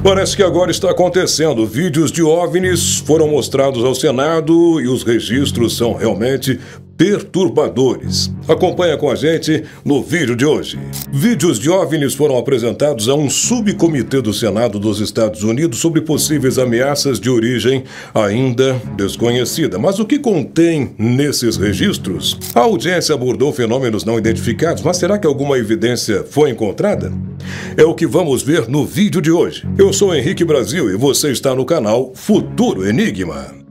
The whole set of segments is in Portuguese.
Parece que agora está acontecendo. Vídeos de OVNIs foram mostrados ao Senado e os registros são realmente perturbadores. Acompanha com a gente no vídeo de hoje. Vídeos de OVNIs foram apresentados a um subcomitê do Senado dos Estados Unidos sobre possíveis ameaças de origem ainda desconhecida. Mas o que contém nesses registros? A audiência abordou fenômenos não identificados, mas será que alguma evidência foi encontrada? É o que vamos ver no vídeo de hoje. Eu sou Henrique Brasil e você está no canal Futuro Enigma.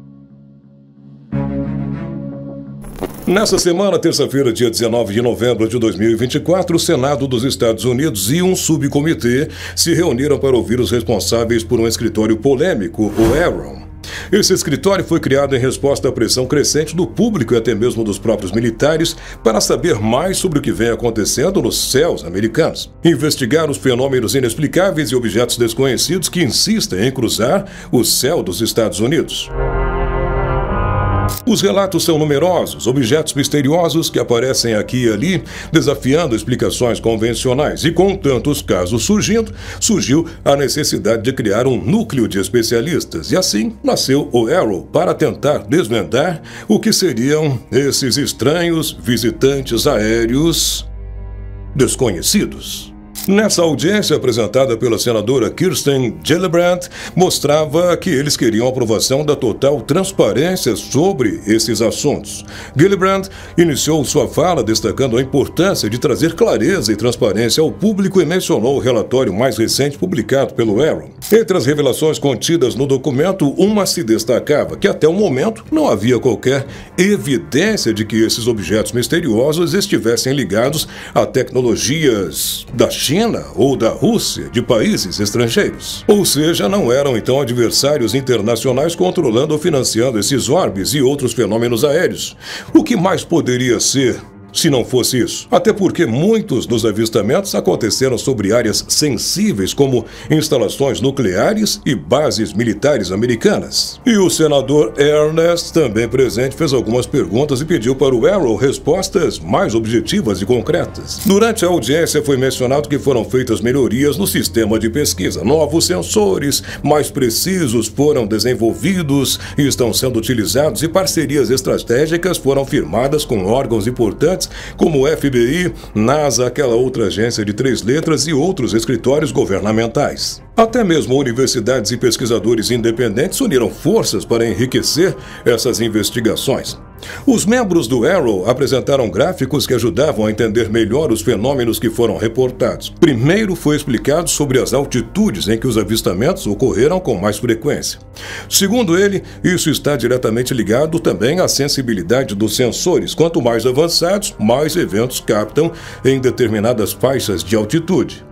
Nessa semana, terça-feira, dia 19 de novembro de 2024, o Senado dos Estados Unidos e um subcomitê se reuniram para ouvir os responsáveis por um escritório polêmico, o AARON. Esse escritório foi criado em resposta à pressão crescente do público e até mesmo dos próprios militares para saber mais sobre o que vem acontecendo nos céus americanos. Investigar os fenômenos inexplicáveis e objetos desconhecidos que insistem em cruzar o céu dos Estados Unidos. Os relatos são numerosos, objetos misteriosos que aparecem aqui e ali, desafiando explicações convencionais. E com tantos casos surgiu a necessidade de criar um núcleo de especialistas. E assim nasceu o AARON para tentar desvendar o que seriam esses estranhos visitantes aéreos desconhecidos. Nessa audiência apresentada pela senadora Kirsten Gillibrand, mostrava que eles queriam a aprovação da total transparência sobre esses assuntos. Gillibrand iniciou sua fala destacando a importância de trazer clareza e transparência ao público e mencionou o relatório mais recente publicado pelo AARON. Entre as revelações contidas no documento, uma se destacava que até o momento não havia qualquer evidência de que esses objetos misteriosos estivessem ligados a tecnologias da China ou da Rússia, de países estrangeiros. Ou seja, não eram então adversários internacionais controlando ou financiando esses orbes e outros fenômenos aéreos. O que mais poderia ser se não fosse isso? Até porque muitos dos avistamentos aconteceram sobre áreas sensíveis, como instalações nucleares e bases militares americanas. E o senador Ernest, também presente, fez algumas perguntas e pediu para o AARON respostas mais objetivas e concretas. Durante a audiência foi mencionado que foram feitas melhorias no sistema de pesquisa. Novos sensores mais precisos foram desenvolvidos e estão sendo utilizados e parcerias estratégicas foram firmadas com órgãos importantes como o FBI, NASA, aquela outra agência de 3 letras e outros escritórios governamentais. Até mesmo universidades e pesquisadores independentes uniram forças para enriquecer essas investigações. Os membros do AARON apresentaram gráficos que ajudavam a entender melhor os fenômenos que foram reportados. Primeiro foi explicado sobre as altitudes em que os avistamentos ocorreram com mais frequência. Segundo ele, isso está diretamente ligado também à sensibilidade dos sensores. Quanto mais avançados, mais eventos captam em determinadas faixas de altitude.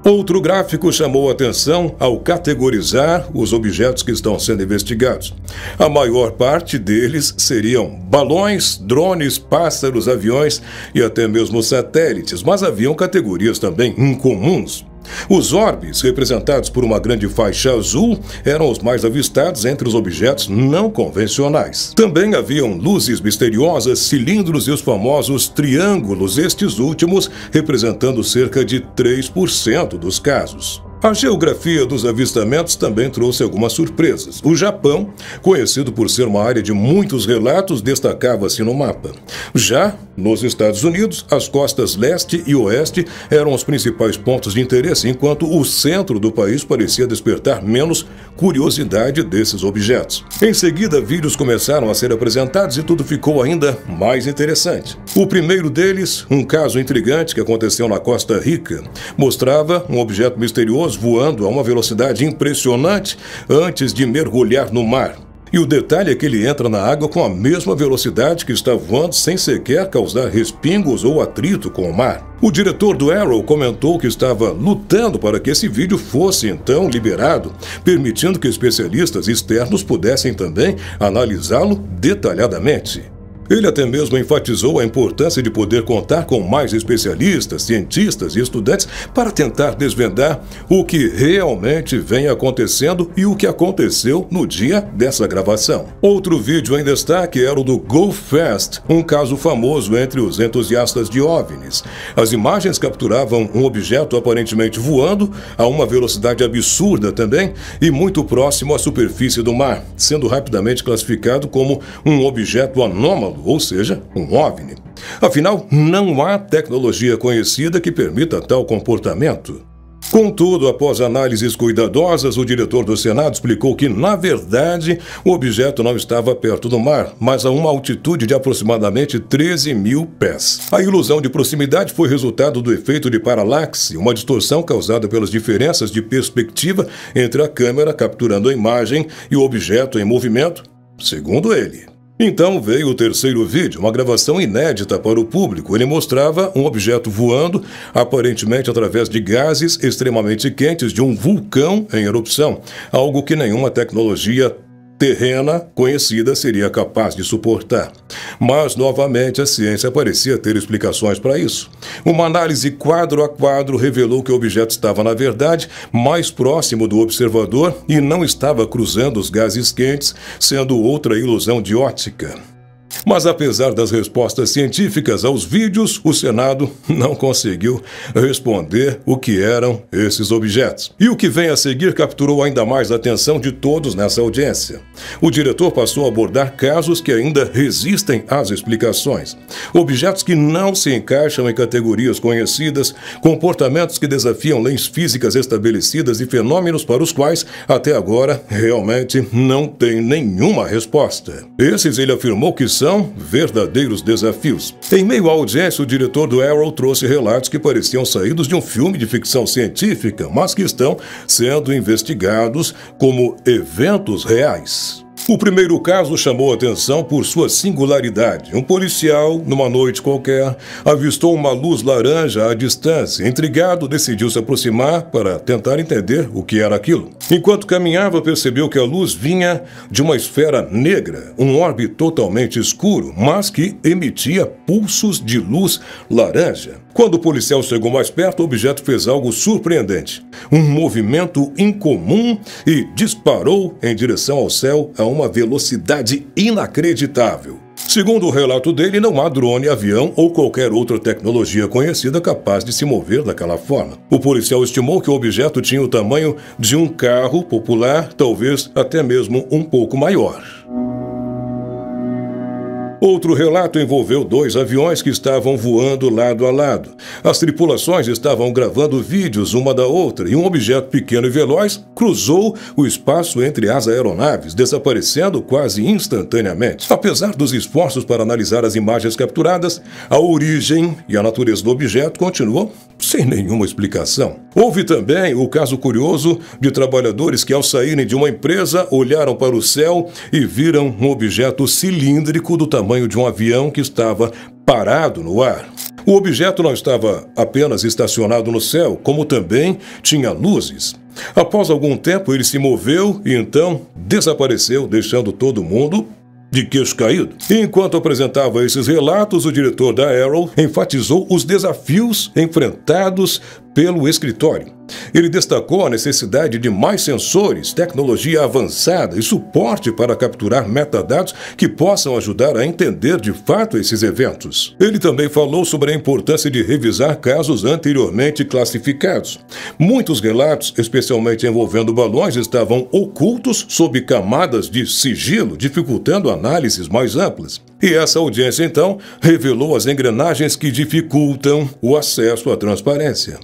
Outro gráfico chamou a atenção ao categorizar os objetos que estão sendo investigados. A maior parte deles seriam balões, drones, pássaros, aviões e até mesmo satélites, mas haviam categorias também incomuns. Os orbes, representados por uma grande faixa azul, eram os mais avistados entre os objetos não convencionais. Também haviam luzes misteriosas, cilindros e os famosos triângulos, estes últimos representando cerca de 3% dos casos. A geografia dos avistamentos também trouxe algumas surpresas. O Japão, conhecido por ser uma área de muitos relatos, destacava-se no mapa. Já nos Estados Unidos, as costas leste e oeste eram os principais pontos de interesse, enquanto o centro do país parecia despertar menos curiosidade desses objetos. Em seguida, vídeos começaram a ser apresentados e tudo ficou ainda mais interessante. O primeiro deles, um caso intrigante que aconteceu na Costa Rica, mostrava um objeto misterioso voando a uma velocidade impressionante antes de mergulhar no mar. E o detalhe é que ele entra na água com a mesma velocidade que está voando sem sequer causar respingos ou atrito com o mar. O diretor do AARON comentou que estava lutando para que esse vídeo fosse então liberado, permitindo que especialistas externos pudessem também analisá-lo detalhadamente. Ele até mesmo enfatizou a importância de poder contar com mais especialistas, cientistas e estudantes para tentar desvendar o que realmente vem acontecendo e o que aconteceu no dia dessa gravação. Outro vídeo em destaque era o do Go Fast, um caso famoso entre os entusiastas de OVNIs. As imagens capturavam um objeto aparentemente voando a uma velocidade absurda também e muito próximo à superfície do mar, sendo rapidamente classificado como um objeto anômalo, ou seja, um OVNI. Afinal, não há tecnologia conhecida que permita tal comportamento. Contudo, após análises cuidadosas, o diretor do Senado explicou que, na verdade, o objeto não estava perto do mar, mas a uma altitude de aproximadamente 13.000 pés. A ilusão de proximidade foi resultado do efeito de paralaxe, uma distorção causada pelas diferenças de perspectiva entre a câmera capturando a imagem e o objeto em movimento, segundo ele. Então veio o terceiro vídeo, uma gravação inédita para o público. Ele mostrava um objeto voando, aparentemente através de gases extremamente quentes de um vulcão em erupção, algo que nenhuma tecnologia terrena conhecida seria capaz de suportar. Mas, novamente, a ciência parecia ter explicações para isso. Uma análise quadro a quadro revelou que o objeto estava, na verdade, mais próximo do observador e não estava cruzando os gases quentes, sendo outra ilusão de ótica. Mas apesar das respostas científicas aos vídeos, o Senado não conseguiu responder o que eram esses objetos. E o que vem a seguir capturou ainda mais a atenção de todos nessa audiência. O diretor passou a abordar casos que ainda resistem às explicações. Objetos que não se encaixam em categorias conhecidas, comportamentos que desafiam leis físicas estabelecidas e fenômenos para os quais, até agora, realmente não tem nenhuma resposta. Esses ele afirmou que são verdadeiros desafios. Em meio à audiência, o diretor do Arrow trouxe relatos que pareciam saídos de um filme de ficção científica, mas que estão sendo investigados como eventos reais. O primeiro caso chamou atenção por sua singularidade. Um policial, numa noite qualquer, avistou uma luz laranja à distância. Intrigado, decidiu se aproximar para tentar entender o que era aquilo. Enquanto caminhava, percebeu que a luz vinha de uma esfera negra, um orbe totalmente escuro, mas que emitia pulsos de luz laranja. Quando o policial chegou mais perto, o objeto fez algo surpreendente. Um movimento incomum e disparou em direção ao céu a uma velocidade inacreditável. Segundo o relato dele, não há drone, avião ou qualquer outra tecnologia conhecida capaz de se mover daquela forma. O policial estimou que o objeto tinha o tamanho de um carro popular, talvez até mesmo um pouco maior. Outro relato envolveu 2 aviões que estavam voando lado a lado. As tripulações estavam gravando vídeos uma da outra e um objeto pequeno e veloz cruzou o espaço entre as aeronaves, desaparecendo quase instantaneamente. Apesar dos esforços para analisar as imagens capturadas, a origem e a natureza do objeto continuam sem nenhuma explicação. Houve também o caso curioso de trabalhadores que, ao saírem de uma empresa, olharam para o céu e viram um objeto cilíndrico do tamanho de um avião que estava parado no ar. O objeto não estava apenas estacionado no céu, como também tinha luzes. Após algum tempo, ele se moveu e então desapareceu, deixando todo mundo de queixo caído. Enquanto apresentava esses relatos, o diretor da Arrow enfatizou os desafios enfrentados pelo escritório. Ele destacou a necessidade de mais sensores, tecnologia avançada e suporte para capturar metadados que possam ajudar a entender de fato esses eventos. Ele também falou sobre a importância de revisar casos anteriormente classificados. Muitos relatos, especialmente envolvendo balões, estavam ocultos sob camadas de sigilo, dificultando análises mais amplas. E essa audiência, então, revelou as engrenagens que dificultam o acesso à transparência.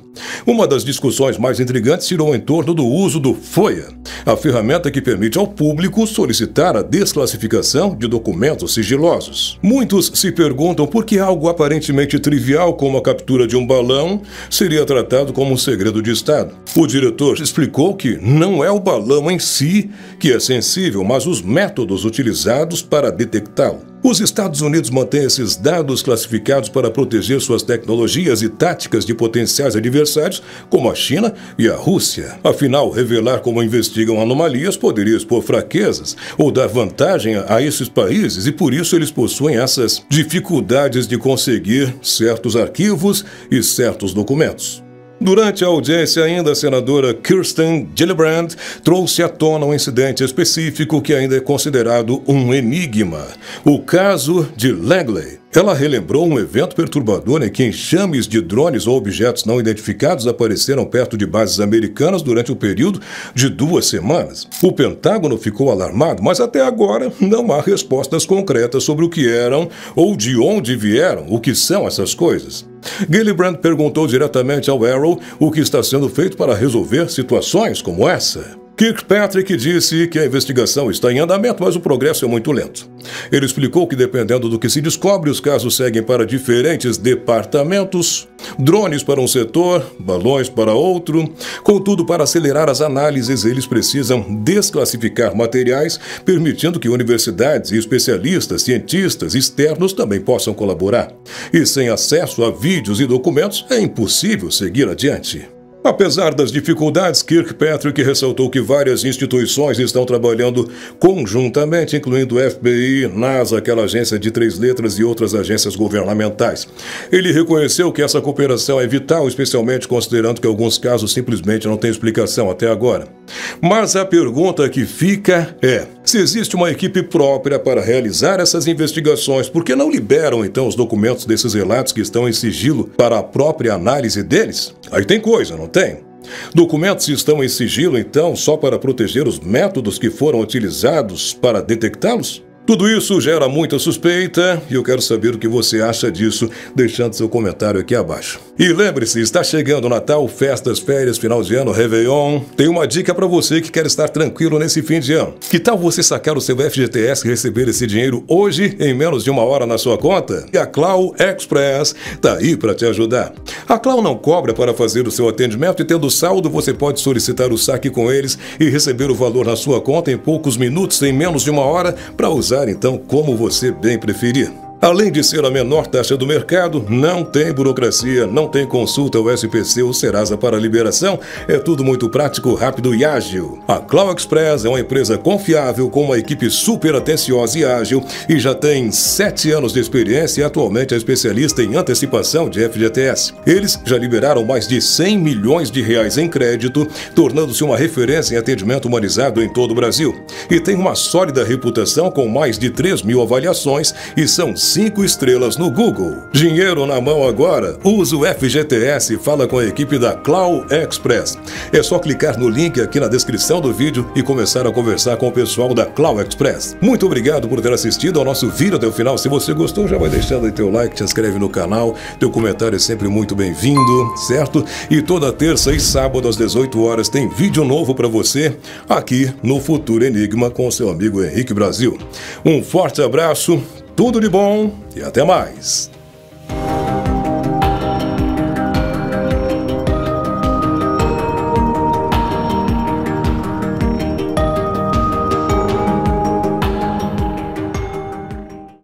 Uma das discussões mais intrigantes girou em torno do uso do FOIA, a ferramenta que permite ao público solicitar a desclassificação de documentos sigilosos. Muitos se perguntam por que algo aparentemente trivial como a captura de um balão seria tratado como um segredo de Estado. O diretor explicou que não é o balão em si que é sensível, mas os métodos utilizados para detectá-lo. Os Estados Unidos mantêm esses dados classificados para proteger suas tecnologias e táticas de potenciais adversários, como a China e a Rússia. Afinal, revelar como investigam anomalias poderia expor fraquezas ou dar vantagem a esses países, e por isso eles possuem essas dificuldades de conseguir certos arquivos e certos documentos. Durante a audiência ainda, a senadora Kirsten Gillibrand trouxe à tona um incidente específico que ainda é considerado um enigma: o caso de Langley. Ela relembrou um evento perturbador em que enxames de drones ou objetos não identificados apareceram perto de bases americanas durante o período de 2 semanas. O Pentágono ficou alarmado, mas até agora não há respostas concretas sobre o que eram ou de onde vieram, o que são essas coisas. Gillibrand perguntou diretamente ao Arrow o que está sendo feito para resolver situações como essa. Kirkpatrick disse que a investigação está em andamento, mas o progresso é muito lento. Ele explicou que, dependendo do que se descobre, os casos seguem para diferentes departamentos, drones para um setor, balões para outro. Contudo, para acelerar as análises, eles precisam desclassificar materiais, permitindo que universidades e especialistas, cientistas externos também possam colaborar. E sem acesso a vídeos e documentos, é impossível seguir adiante. Apesar das dificuldades, Kirkpatrick ressaltou que várias instituições estão trabalhando conjuntamente, incluindo o FBI, NASA, aquela agência de 3 letras e outras agências governamentais. Ele reconheceu que essa cooperação é vital, especialmente considerando que alguns casos simplesmente não têm explicação até agora. Mas a pergunta que fica é: se existe uma equipe própria para realizar essas investigações, por que não liberam então os documentos desses relatos que estão em sigilo para a própria análise deles? Aí tem coisa, não tem? Documentos estão em sigilo, então, só para proteger os métodos que foram utilizados para detectá-los? Tudo isso gera muita suspeita e eu quero saber o que você acha disso, deixando seu comentário aqui abaixo. E lembre-se, está chegando o Natal, festas, férias, final de ano, Réveillon. Tem uma dica para você que quer estar tranquilo nesse fim de ano. Que tal você sacar o seu FGTS e receber esse dinheiro hoje, em menos de 1 hora na sua conta? E a Clau Express está aí para te ajudar. A Clau não cobra para fazer o seu atendimento e, tendo saldo, você pode solicitar o saque com eles e receber o valor na sua conta em poucos minutos, em menos de 1 hora, para usar então como você bem preferir. Além de ser a menor taxa do mercado, não tem burocracia, não tem consulta ao SPC ou Serasa para liberação, é tudo muito prático, rápido e ágil. A Clau Express é uma empresa confiável, com uma equipe super atenciosa e ágil, e já tem 7 anos de experiência e atualmente é especialista em antecipação de FGTS. Eles já liberaram mais de 100 milhões de reais em crédito, tornando-se uma referência em atendimento humanizado em todo o Brasil. E tem uma sólida reputação com mais de 3.000 avaliações e são 5 estrelas no Google. Dinheiro na mão agora? Usa o FGTS e fala com a equipe da Clau Express. É só clicar no link aqui na descrição do vídeo e começar a conversar com o pessoal da Clau Express. Muito obrigado por ter assistido ao nosso vídeo até o final. Se você gostou, já vai deixando aí teu like, te inscreve no canal. Teu comentário é sempre muito bem-vindo, certo? E toda terça e sábado às 18 horas tem vídeo novo para você aqui no Futuro Enigma com seu amigo Henrique Brasil. Um forte abraço. Tudo de bom e até mais!